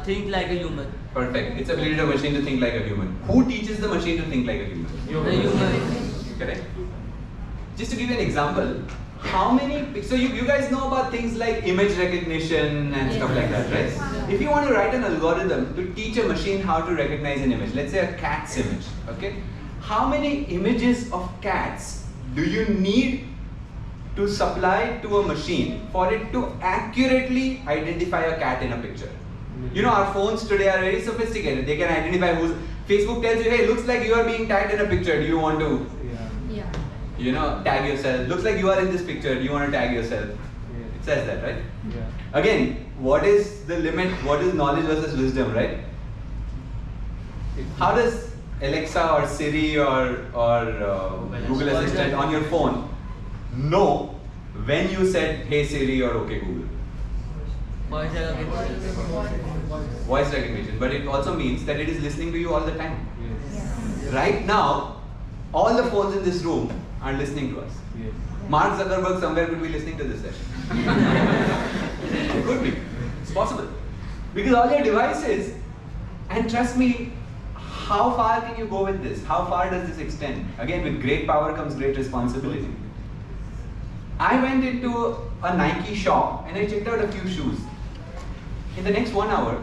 think like a human. Perfect. It's ability of a machine to think like a human. Who teaches the machine to think like a human? The human. Correct? Just to give you an example, how many, so you guys know about things like image recognition and stuff like that, right? If you want to write an algorithm to teach a machine how to recognize an image, let's say a cat's image, okay? How many images of cats do you need to supply to a machine for it to accurately identify a cat in a picture? Our phones today are very sophisticated. They can identify who's, Facebook tells you, hey, looks like you are being tagged in a picture. Do you want to tag yourself? Looks like you are in this picture. Do you want to tag yourself? It says that, right? Yeah. Again, what is the limit? What is knowledge versus wisdom, right? How does Alexa or Siri or Google Assistant on your phone know when you said, hey Siri or okay Google? Voice recognition. But it also means that it is listening to you all the time. Yes. Right now, all the phones in this room are listening to us. Yes. Mark Zuckerberg somewhere could be listening to this session. It could be. It's possible. Because all your devices, and trust me, how far can you go with this? How far does this extend? Again, with great power comes great responsibility. I went into a Nike shop and I checked out a few shoes. In the next 1 hour,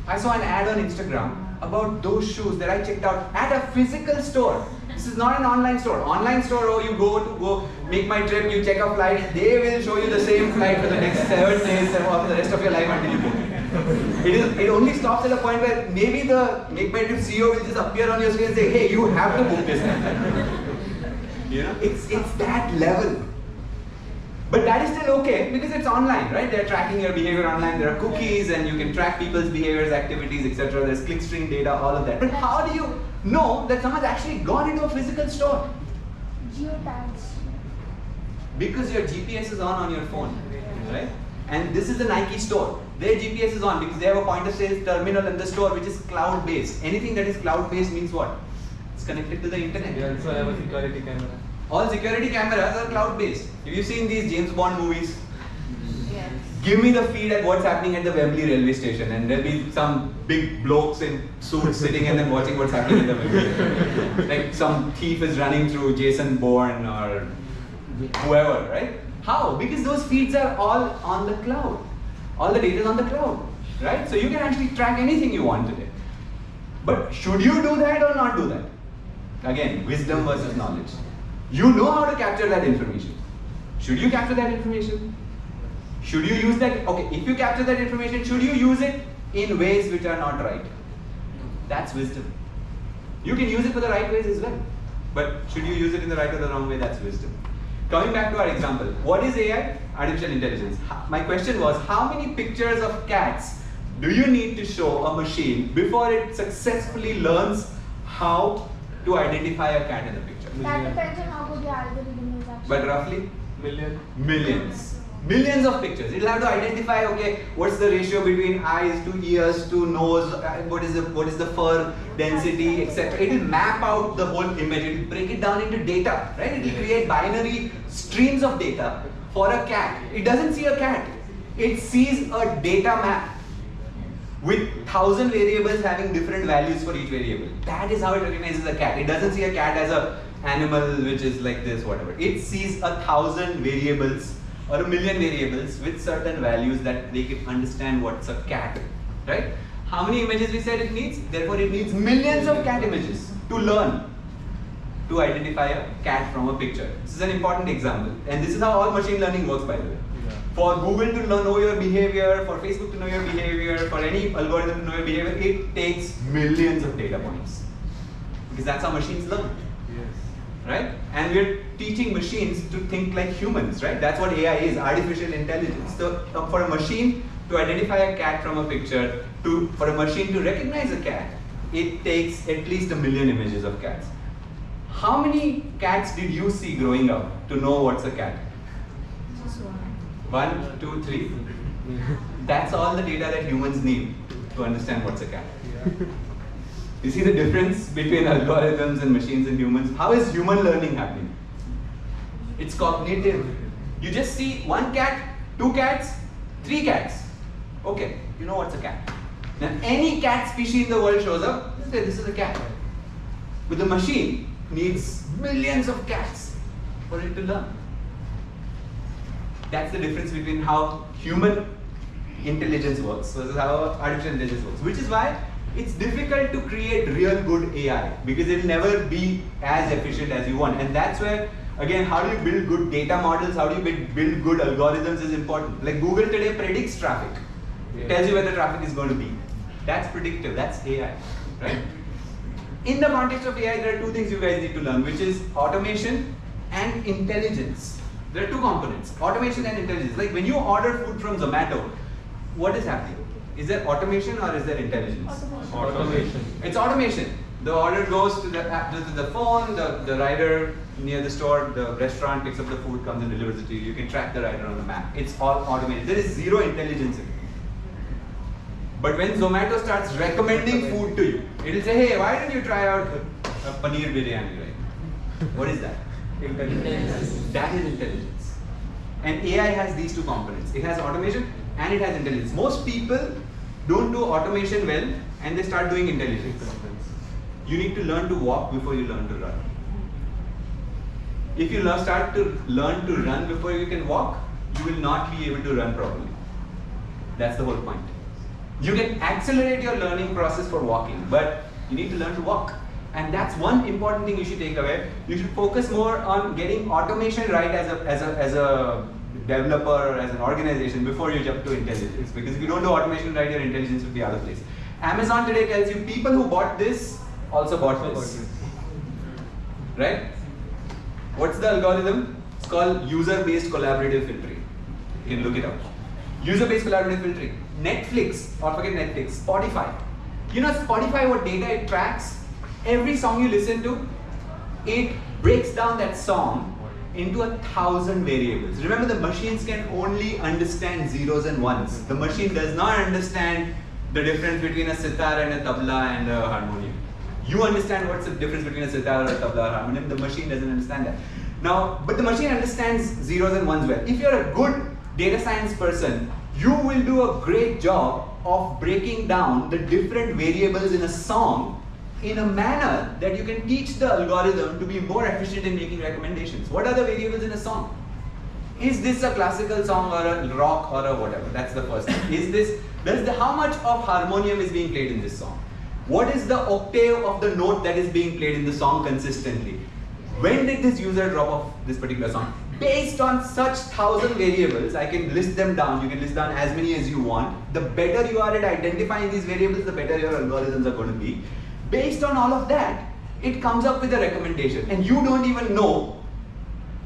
I saw an ad on Instagram about those shoes that I checked out at a physical store. This is not an online store. Online store, you go make my trip, you check a flight, they will show you the same flight for the next 7 days or the rest of your life until you book. It only stops at a point where maybe the Make My Trip CEO will just appear on your screen and say, hey, you have to book this time. It's that level. But that is still okay because it's online, right? They're tracking your behavior online. There are cookies and you can track people's behaviors, activities, etc. There's clickstream data, all of that. But how do you know that someone's actually gone into a physical store? Geotags. Because your GPS is on your phone, right? And this is the Nike store. Their GPS is on because they have a point of sale terminal in the store which is cloud-based. Anything that is cloud-based means what? It's connected to the internet. They also have a security camera. All security cameras are cloud-based. Have you seen these James Bond movies? Yes. Give me the feed at what's happening at the Wembley railway station, and there'll be some big blokes in suits sitting and then watching what's happening in the Wembley. Like some thief is running through Jason Bourne or whoever, right? How? Because those feeds are all on the cloud. All the data is on the cloud, right? So you can actually track anything you want today. But should you do that or not do that? Again, wisdom versus knowledge. You know how to capture that information. Should you capture that information? Should you use that? Okay, if you capture that information, should you use it in ways which are not right? That's wisdom. You can use it for the right ways as well. But should you use it in the right or the wrong way? That's wisdom. Coming back to our example, what is AI? Artificial intelligence. My question was, how many pictures of cats do you need to show a machine before it successfully learns how to identify a cat in the picture? That depends on how good the algorithm is actually. But roughly? Million. Millions. Millions of pictures. It'll have to identify, okay, what's the ratio between eyes to ears to nose, what is the fur density, etc. It'll map out the whole image. It'll break it down into data, right? It'll create binary streams of data for a cat. It doesn't see a cat. It sees a data map with 1,000 variables having different values for each variable. That is how it recognizes a cat. It doesn't see a cat as an animal which is like this, whatever. It sees 1,000 variables or 1,000,000 variables with certain values that they can understand what's a cat, right? How many images we said it needs? Therefore, it needs millions of cat images to learn to identify a cat from a picture. This is an important example, and this is how all machine learning works, by the way. For Google to know your behavior, for Facebook to know your behavior, for any algorithm to know your behavior, it takes millions of data points. Because that's how machines learn. Right? And we're teaching machines to think like humans, right? That's what AI is, artificial intelligence. So for a machine to identify a cat from a picture, for a machine to recognize a cat, it takes at least 1,000,000 images of cats. How many cats did you see growing up to know what's a cat? Just one. 1, 2, 3. That's all the data that humans need to understand what's a cat. You see the difference between algorithms and machines and humans? How is human learning happening? It's cognitive. You just see 1 cat, 2 cats, 3 cats. Okay, you know what's a cat. Now any cat species in the world shows up, you say this is a cat. But the machine needs millions of cats for it to learn. That's the difference between how human intelligence works versus how artificial intelligence works. Which is why it's difficult to create real good AI, because it'll never be as efficient as you want. And that's where, again, how do you build good data models, how do you build good algorithms is important. Like Google today predicts traffic. It tells you where the traffic is going to be. That's predictive, that's AI, right? In the context of AI, there are 2 things you guys need to learn, which is automation and intelligence. There are 2 components, automation and intelligence. Like when you order food from Zomato, what is happening? Is there automation or is there intelligence? Automation. It's automation. The order goes to the phone, the rider near the store, the restaurant picks up the food, comes and delivers it to you. You can track the rider on the map. It's all automated. There is zero intelligence in it. But when Zomato starts recommending food to you, it will say, hey, why don't you try out a paneer biryani, right? What is that? Intelligence. That is intelligence. And AI has these 2 components. It has automation and it has intelligence. Most people don't do automation well and they start doing intelligence. You need to learn to walk before you learn to run. If you start to learn to run before you can walk, you will not be able to run properly. That's the whole point. You can accelerate your learning process for walking, but you need to learn to walk. And that's one important thing you should take away. You should focus more on getting automation right as a developer or as an organization before you jump to intelligence. Because if you don't do automation right, your intelligence will be out of place. Amazon today tells you people who bought this also bought this. Right? What's the algorithm? It's called user-based collaborative filtering. You can look it up. User-based collaborative filtering. Netflix, or forget Netflix, Spotify. You know Spotify, what data it tracks? Every song you listen to, it breaks down that song into 1,000 variables. Remember, the machines can only understand zeros and ones. The machine does not understand the difference between a sitar and a tabla and a harmonium. You understand what's the difference between a sitar or a tabla or harmonium. The machine doesn't understand that. Now, but the machine understands zeros and ones well. If you're a good data science person, you will do a great job of breaking down the different variables in a song in a manner that you can teach the algorithm to be more efficient in making recommendations. What are the variables in a song? Is this a classical song or a rock or a whatever? That's the first thing. How much of harmonium is being played in this song? What is the octave of the note that is being played in the song consistently? When did this user drop off this particular song? Based on such 1,000 variables, I can list them down. You can list down as many as you want. The better you are at identifying these variables, the better your algorithms are going to be. Based on all of that, it comes up with a recommendation. And you don't even know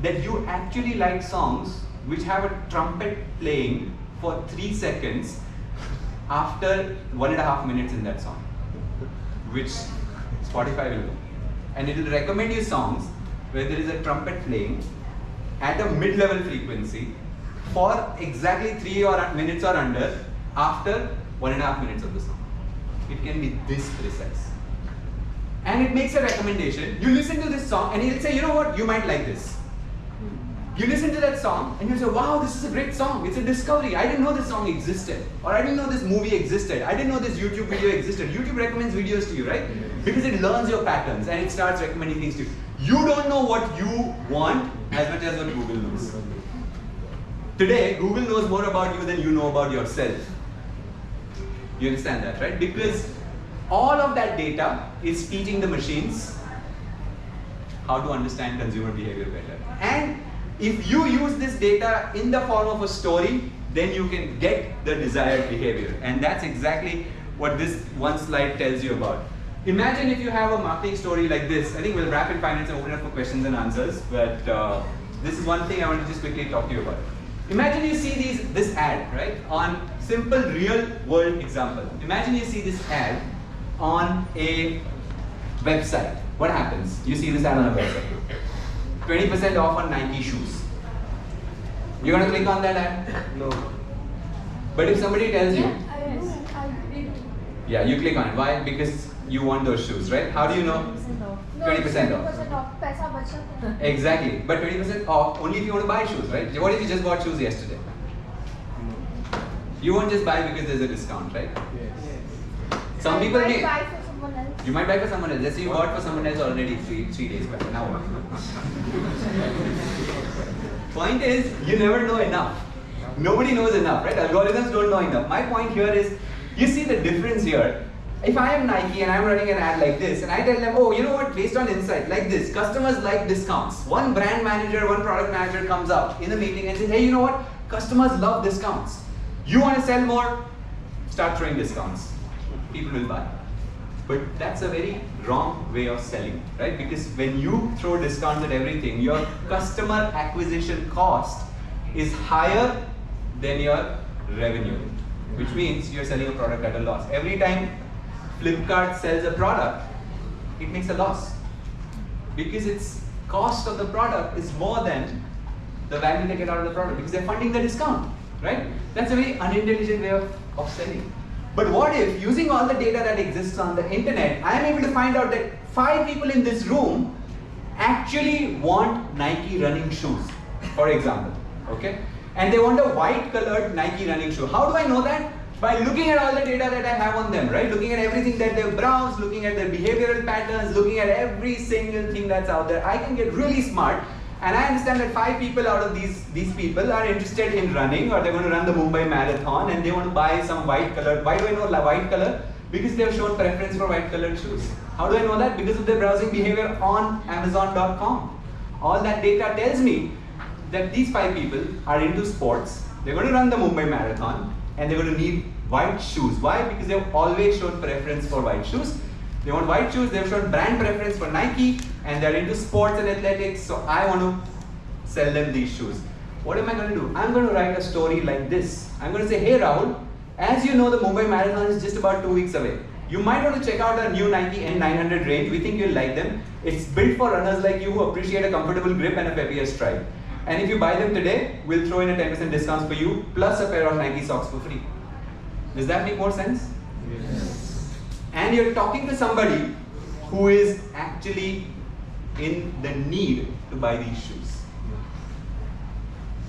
that you actually like songs which have a trumpet playing for 3 seconds after 1.5 minutes in that song, which Spotify will do. And it will recommend you songs where there is a trumpet playing at a mid-level frequency for exactly 3 minutes or under after 1.5 minutes of the song. It can be this precise. And it makes a recommendation. You listen to this song and he'll say, you know what, you might like this. You listen to that song and you say, wow, this is a great song. It's a discovery. I didn't know this song existed. Or I didn't know this movie existed. I didn't know this YouTube video existed. YouTube recommends videos to you, right? Because it learns your patterns and it starts recommending things to you. You don't know what you want as much as what Google knows. Today, Google knows more about you than you know about yourself. You understand that, right? Because all of that data is teaching the machines how to understand consumer behavior better. And if you use this data in the form of a story, then you can get the desired behavior. And that's exactly what this one slide tells you about. Imagine if you have a marketing story like this. I think we'll wrap in 5 minutes and open it up for questions and answers. But this is one thing I want to just quickly talk to you about. Imagine you see this ad, right? On simple real world example. Imagine you see this ad on a website. What happens? You see this ad on a website. 20% off on Nike shoes. You're going to click on that ad? No. But if somebody tells you, I did. yeah, you click on it. Why? Because you want those shoes, right? How do you know? 20% off. 20% off. Paisa bachata. Exactly. But 20% off only if you want to buy shoes, right? What if you just bought shoes yesterday? You won't just buy because there's a discount, right? Some people I may. might buy for someone else. You might buy for someone else. Let's say you bought for someone else already three days back. Now what? Point is, you never know enough. Nobody knows enough, right? Algorithms don't know enough. My point here is, you see the difference here. If I am Nike and I'm running an ad like this, and I tell them, oh, you know what, based on insight, like this, customers like discounts. One brand manager, one product manager comes up in a meeting and says, hey, you know what, customers love discounts. You want to sell more? Start throwing discounts. People will buy. But that's a very wrong way of selling, right? Because when you throw discounts at everything, your customer acquisition cost is higher than your revenue, which means you're selling a product at a loss. Every time Flipkart sells a product, it makes a loss because its cost of the product is more than the value they get out of the product because they're funding the discount, right? That's a very unintelligent way of selling. But what if, using all the data that exists on the internet, I am able to find out that 5 people in this room actually want Nike running shoes, for example, okay? And they want a white colored Nike running shoe. How do I know that? By looking at all the data that I have on them, right? Looking at everything that they've browsed, looking at their behavioral patterns, looking at every single thing that's out there. I can get really smart, and I understand that 5 people out of these people are interested in running, or they're going to run the Mumbai marathon, and they want to buy some white colored. Why do I know white color? Because they've shown preference for white colored shoes. How do I know that? Because of their browsing behavior on Amazon.com. All that data tells me that these 5 people are into sports, they're going to run the Mumbai marathon, and they're going to need white shoes. Why? Because they've always shown preference for white shoes. They want white shoes, they've shown brand preference for Nike, and they're into sports and athletics, so I want to sell them these shoes. What am I going to do? I'm going to write a story like this. I'm going to say, hey Rahul, as you know, the Mumbai marathon is just about 2 weeks away. You might want to check out our new Nike N900 range. We think you'll like them. It's built for runners like you who appreciate a comfortable grip and a peppier stride. And if you buy them today, we'll throw in a 10% discount for you, plus a pair of Nike socks for free. Does that make more sense? Yes. And you're talking to somebody who is actually in the need to buy these shoes.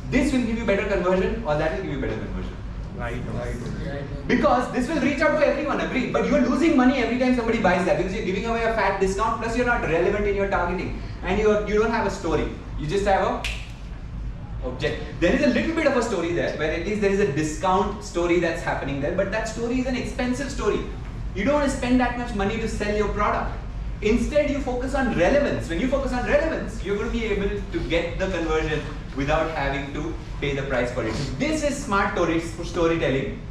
This will give you better conversion, or that will give you better conversion. Right. Because this will reach out to everyone, agreed. But you're losing money every time somebody buys that because you're giving away a fat discount, plus you're not relevant in your targeting. And you don't have a story. You just have a object. There is a little bit of a story there, where at least there is a discount story that's happening there, but that story is an expensive story. You don't want to spend that much money to sell your product. Instead, you focus on relevance. When you focus on relevance, you're going to be able to get the conversion without having to pay the price for it. This is smart storytelling,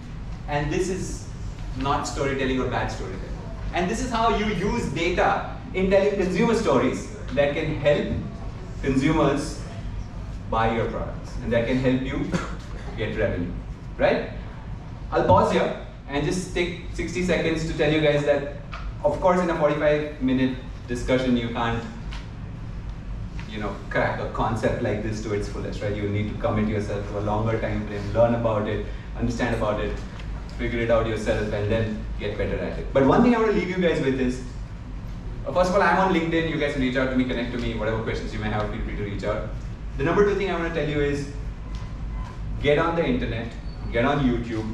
and this is not storytelling or bad storytelling. And this is how you use data in telling consumer stories that can help consumers buy your products, and that can help you get revenue, right? I'll pause here and just take 60 seconds to tell you guys that, of course, in a 45-minute discussion, you crack a concept like this to its fullest, right? You need to commit yourself to a longer time frame, learn about it, understand about it, figure it out yourself, and then get better at it. But one thing I want to leave you guys with is, first of all, I'm on LinkedIn. You guys can reach out to me, connect to me, whatever questions you may have, feel free to reach out. The number 2 thing I want to tell you is, get on the internet, get on YouTube,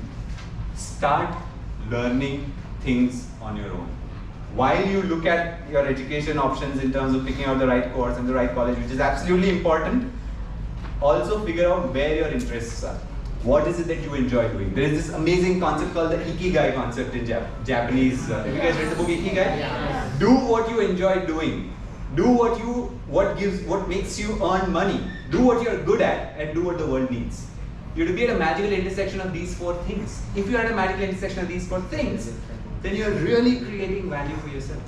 start learning things on your own. While you look at your education options in terms of picking out the right course and the right college, which is absolutely important, also figure out where your interests are. What is it that you enjoy doing? There is this amazing concept called the Ikigai concept in Japanese. Have you guys read the book Ikigai? Yeah. Do what you enjoy doing. Do what makes you earn money. Do what you're good at and do what the world needs. You have to be at a magical intersection of these 4 things. If you're at a magical intersection of these 4 things, then you're really creating value for yourself.